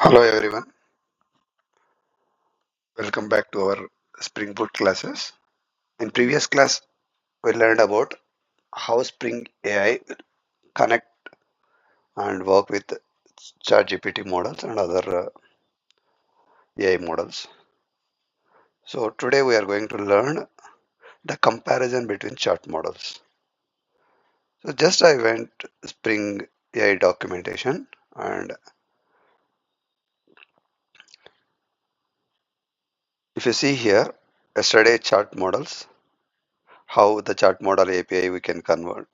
Hello everyone, welcome back to our Spring Boot classes. In previous class, we learned about how Spring AI connect and work with ChatGPT models and other AI models. So today we are going to learn the comparison between chat models. So just I went Spring AI documentation, and if you see here, yesterday chat models, how the chat model API we can convert,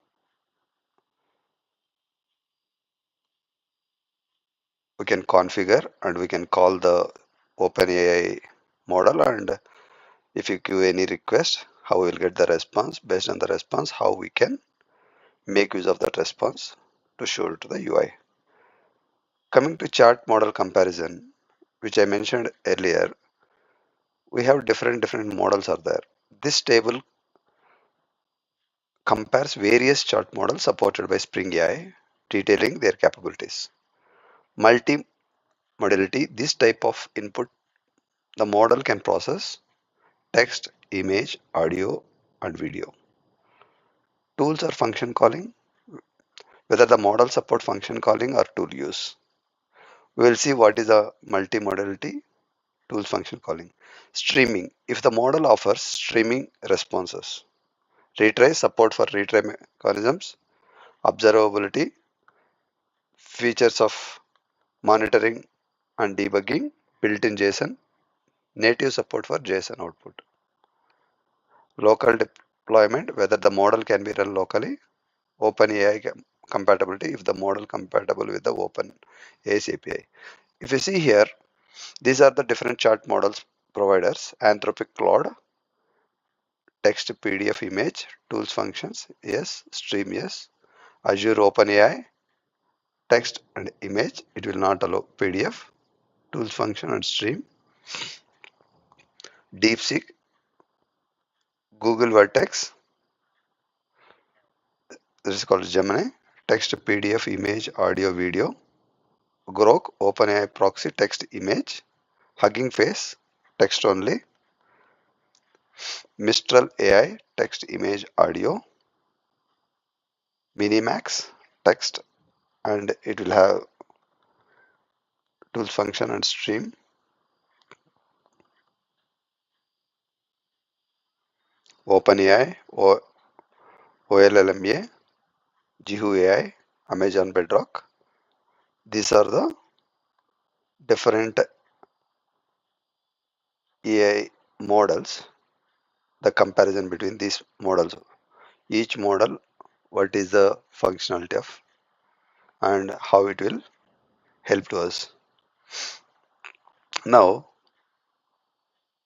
we can configure and we can call the OpenAI model, and if you give any request, how we will get the response. Based on the response, how we can make use of that response to show it to the UI. Coming to chart model comparison, which I mentioned earlier, we have different models are there. This table compares various chart models supported by Spring AI, detailing their capabilities. Multi-modality, this type of input, the model can process text, image, audio, and video. Tools are function calling, whether the model support function calling or tool use. We will see what is a multimodality tools function calling. Streaming, if the model offers streaming responses. Retry, support for retry mechanisms. Observability, features of monitoring and debugging, built-in JSON. Native support for JSON output. Local deployment, whether the model can be run locally. OpenAI compatibility, if the model compatible with the OpenAI's API. If you see here, these are the different chart models providers: Anthropic Claude, text, PDF, image, tools, functions, yes, stream, yes. Azure OpenAI, text and image, it will not allow PDF, tools, function and stream. DeepSeek, Google Vertex, this is called Gemini, text, PDF, image, audio, video. Grok, OpenAI proxy, text, image. Hugging Face, text only. Mistral AI, text, image, audio. Minimax, text, and it will have tools, function and stream. OpenAI, OLLMA, Jihu AI, Amazon Bedrock. These are the different AI models, the comparison between these models. Each model, what is the functionality of and how it will help to us. Now,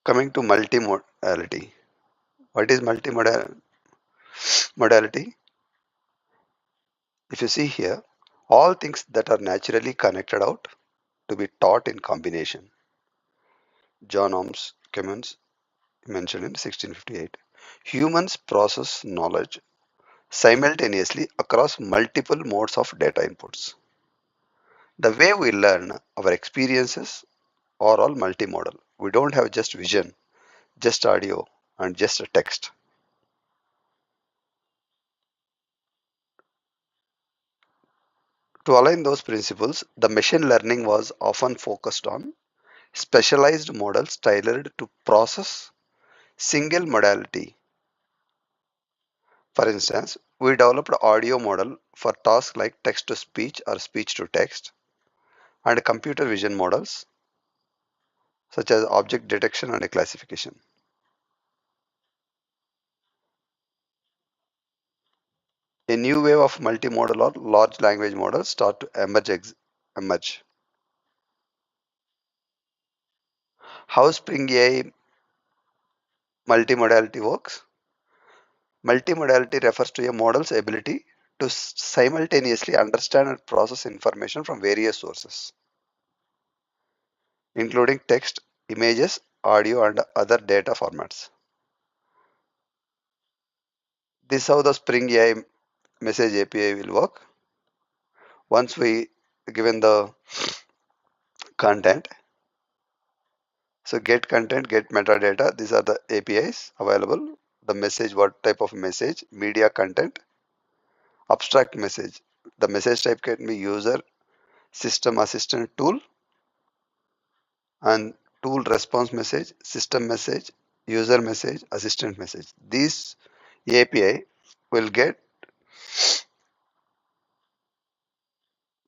coming to multimodality. What is multimodality? If you see here, all things that are naturally connected out to be taught in combination. John Holmes Cummins mentioned in 1658. Humans process knowledge simultaneously across multiple modes of data inputs. The way we learn, our experiences are all multimodal. We don't have just vision, just audio, and just a text. To align those principles, the machine learning was often focused on specialized models tailored to process single modality. For instance, we developed audio model for tasks like text to speech or speech to text, and computer vision models such as object detection and classification. A new wave of multimodal or large language models start to emerge. How Spring AI multimodality works? Multimodality refers to a model's ability to simultaneously understand and process information from various sources, including text, images, audio, and other data formats. This is how the Spring AI message API will work. Once we given the content. So get content, get metadata. These are the APIs available. The message, what type of message, media content, abstract message. The message type can be user, system assistant tool, and tool response message, system message, user message, assistant message. These API will get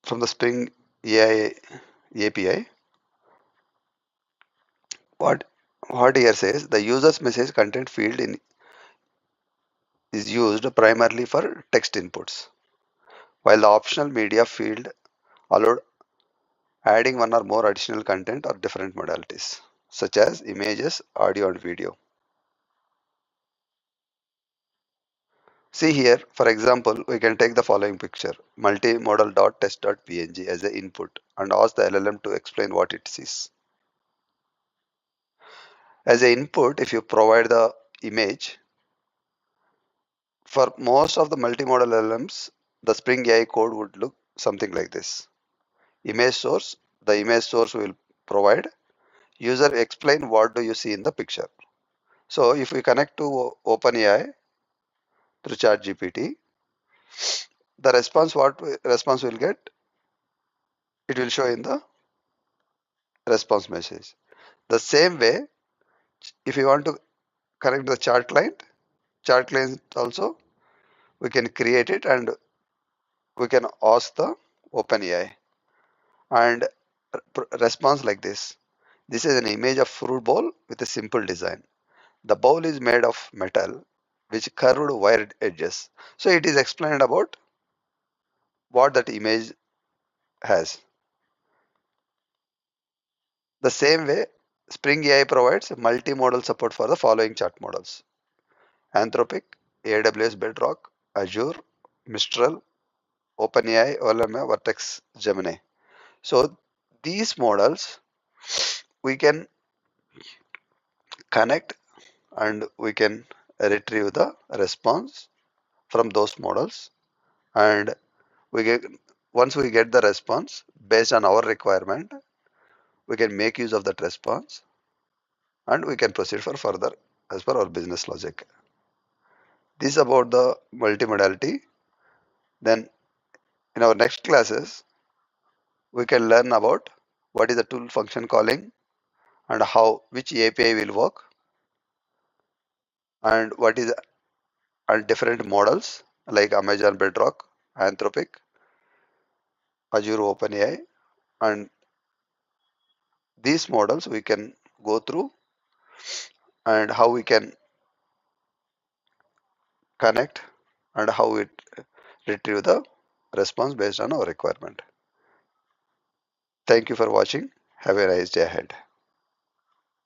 from the Spring AI API. What what here says the user's message content field is used primarily for text inputs, while the optional media field allowed adding one or more additional content or different modalities, such as images, audio, and video. See here, for example, we can take the following picture, multimodal.test.png as an input and ask the LLM to explain what it sees. As an input, if you provide the image, for most of the multimodal LLMs, the Spring AI code would look something like this. Image source, the image source will provide. User explain what do you see in the picture. So if we connect to OpenAI through ChatGPT, the response will get, it will show in the response message. The same way, if you want to connect the chart line also, we can create it and we can ask the OpenAI and response like this. This is an image of fruit bowl with a simple design. The bowl is made of metal which curved wire edges. So it is explained about what that image has. The same way, Spring AI provides multimodal support for the following chart models: Anthropic, AWS Bedrock, Azure, Mistral, OpenAI, OLM, Vertex, Gemini. So these models we can connect and we can retrieve the response from those models, and we get once we get the response based on our requirement, we can make use of that response and we can proceed for further as per our business logic. This about the multimodality. Then in our next classes, we can learn about what is the tool function calling and how which API will work and what is and different models like Amazon Bedrock, Anthropic, Azure OpenAI, and these models we can go through and how we can connect and how it retrieve the response based on our requirement. Thank you for watching. Have a nice day ahead.